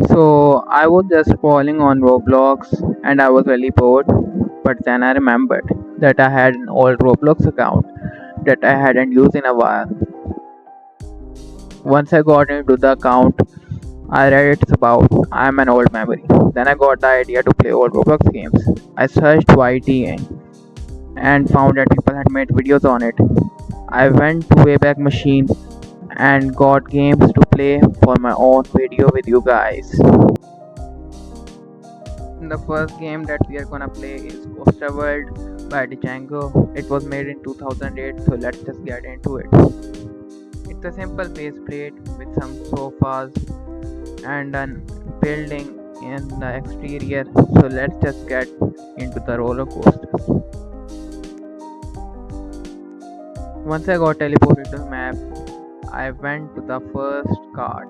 So I was just scrolling on Roblox and I was really bored. But then I remembered that I had an old Roblox account that I hadn't used in a while. Once I got into the account, I read it's about I'm an old memory. Then I got the idea to play old Roblox games. I searched YT and found that people had made videos on it. I went to Wayback Machine and got games to play for my own video with you guys. The first game that we are gonna play is Poster World by Django. It was made in 2008, so let's just get into it. It's a simple base plate with some sofas and a building in the exterior, so let's just get into the roller coasters. Once I got teleported to the map, I went to the first cart.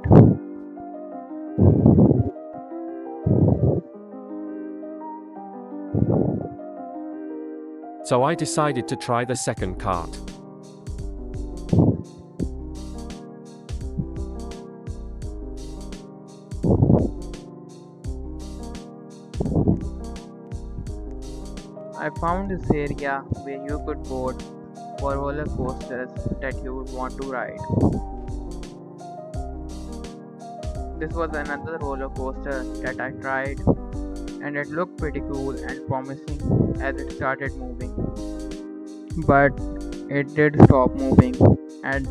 So I decided to try the second cart. I found this area where you could vote for roller coasters that you would want to ride. This was another roller coaster that I tried, and it looked pretty cool and promising as it started moving. But it did stop moving, and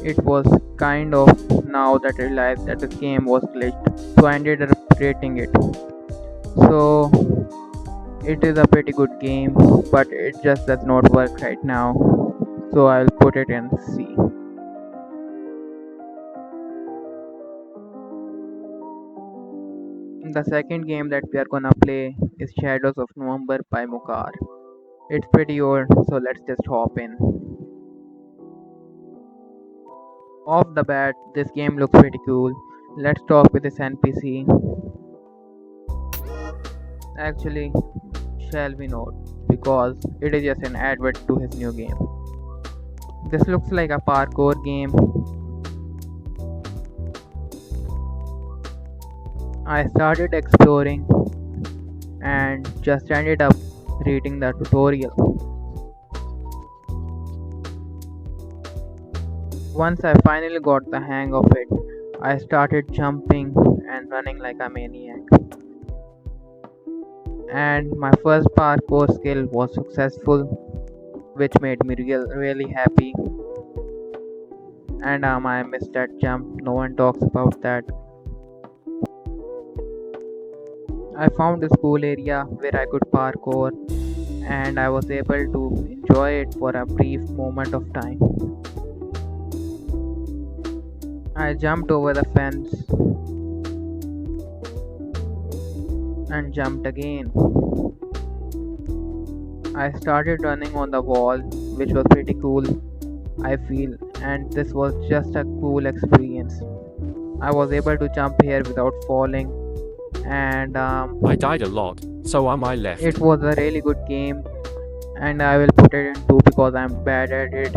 it was kind of now that I realized that this game was glitched, so I ended up rating it. So it is a pretty good game, but it just does not work right now. So I'll put it in C. The second game that we are gonna play is Shadows of November by Mukar. It's pretty old, so let's just hop in. Off the bat, this game looks pretty cool. Let's talk with this NPC. Actually, shall we not? Because it is just an advert to his new game. This looks like a parkour game. I started exploring and just ended up reading the tutorial. Once I finally got the hang of it, I started jumping and running like a maniac. And my first parkour skill was successful, which made me really happy. And I missed that jump, no one talks about that. I found a school area where I could parkour and I was able to enjoy it for a brief moment of time. I jumped over the fence and jumped again. I started running on the wall, which was pretty cool, I feel, and this was just a cool experience. I was able to jump here without falling, and I died a lot, so am I left. it was a really good game, and I will put it in 2 because I'm bad at it.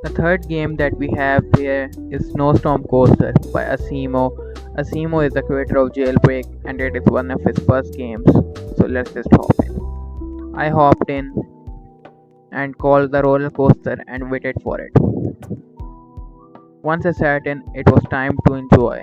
The third game that we have here is Snowstorm Coaster by Asimo. Asimo is the creator of Jailbreak and it is one of his first games. So let's just hop in. I hopped in and called the roller coaster and waited for it. Once I sat in, it was time to enjoy.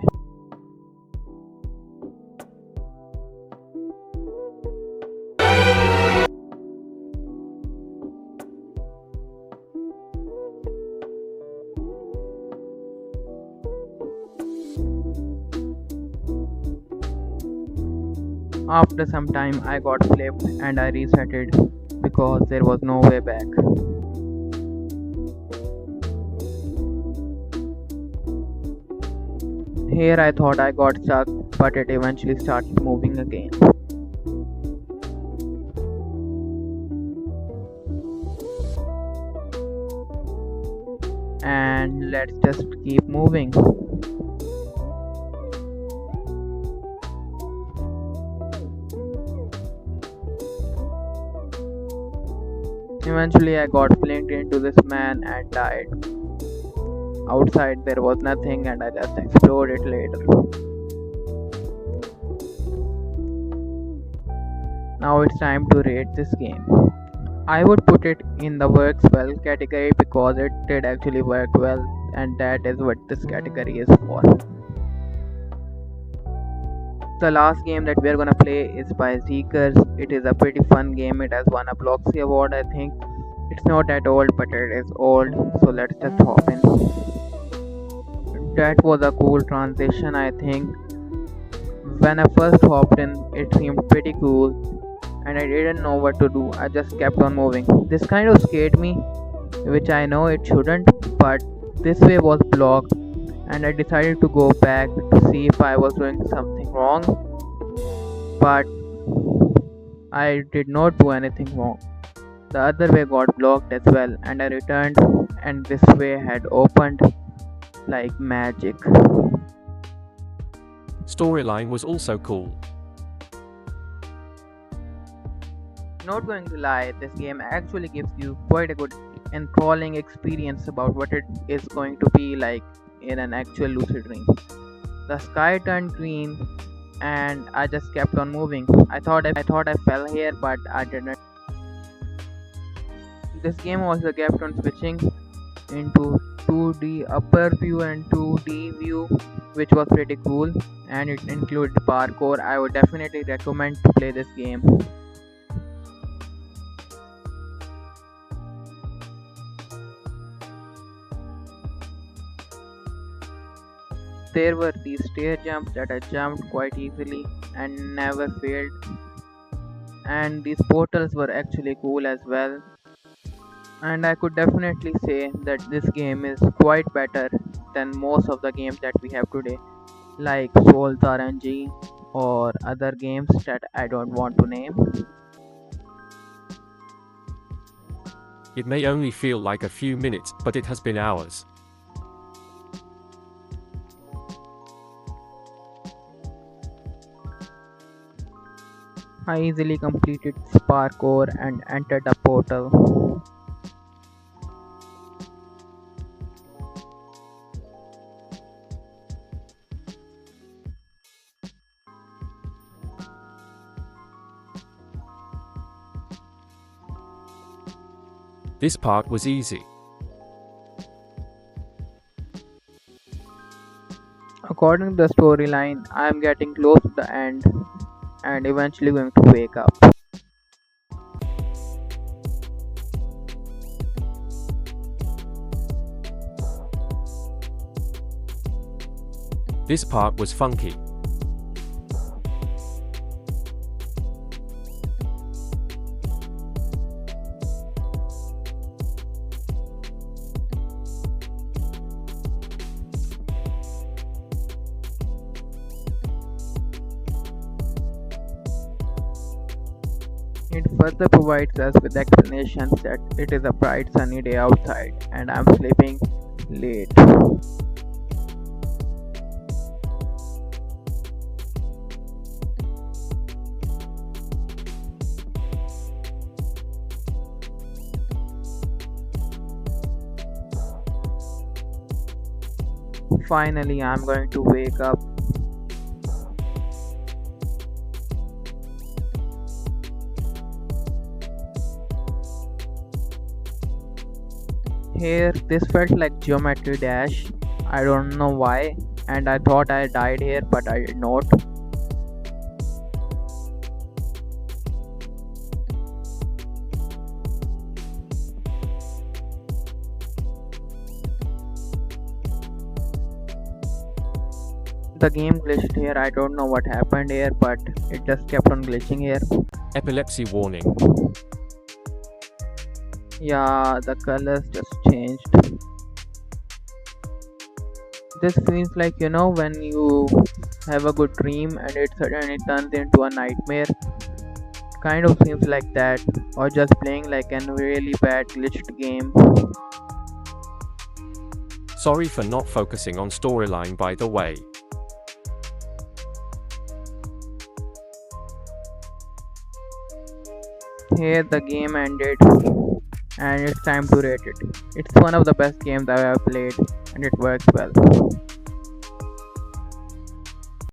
After some time, I got flipped and I resetted because there was no way back. Here I thought I got stuck, but it eventually started moving again. And let's just keep moving. Eventually I got flinged into this man and died. outside there was nothing and I just explored it later. Now it's time to rate this game. I would put it in the works well category because it did actually work well, and that is what this category is for. The last game that we are gonna play is by Zeekers. It is a pretty fun game. It has won a Bloxy award, I think. It's not that old, but it is old, so let's just hop in. That was a cool transition, I think. When I first hopped in, it seemed pretty cool, and I didn't know what to do. I just kept on moving. This kind of scared me, which I know it shouldn't, but this way was blocked, and I decided to go back to see if I was doing something wrong, but I did not do anything wrong. The other way got blocked as well, and I returned, and this way had opened like magic. Storyline was also cool. Not going to lie, this game actually gives you quite a good enthralling experience about what it is going to be like in an actual lucid dream. The sky turned green and I just kept on moving. I thought I fell here, but I didn't. This game also kept on switching into 2D upper view and 2D view, which was pretty cool, and it included parkour. I would definitely recommend to play this game. There were these stair jumps that I jumped quite easily and never failed, and these portals were actually cool as well. And I could definitely say that this game is quite better than most of the games that we have today, like Souls RNG or other games that I don't want to name. It may only feel like a few minutes, but it has been hours. I easily completed this parkour and entered the portal. This part was easy. According to the storyline, I am getting close to the end and eventually going to wake up. This part was funky. It further provides us with explanations that it is a bright sunny day outside and I'm sleeping late. Finally, I'm going to wake up. Here, this felt like Geometry Dash. I don't know why, and I thought I died here, but I did not. The game glitched here. I don't know what happened here, but it just kept on glitching here. Epilepsy warning. Yeah, the colors just changed. This feels like, when you have a good dream and it suddenly turns into a nightmare. Kind of seems like that, or just playing like a really bad glitched game. Sorry for not focusing on storyline, by the way. Here the game ended. and it's time to rate it. It's one of the best games I've ever played and it works well.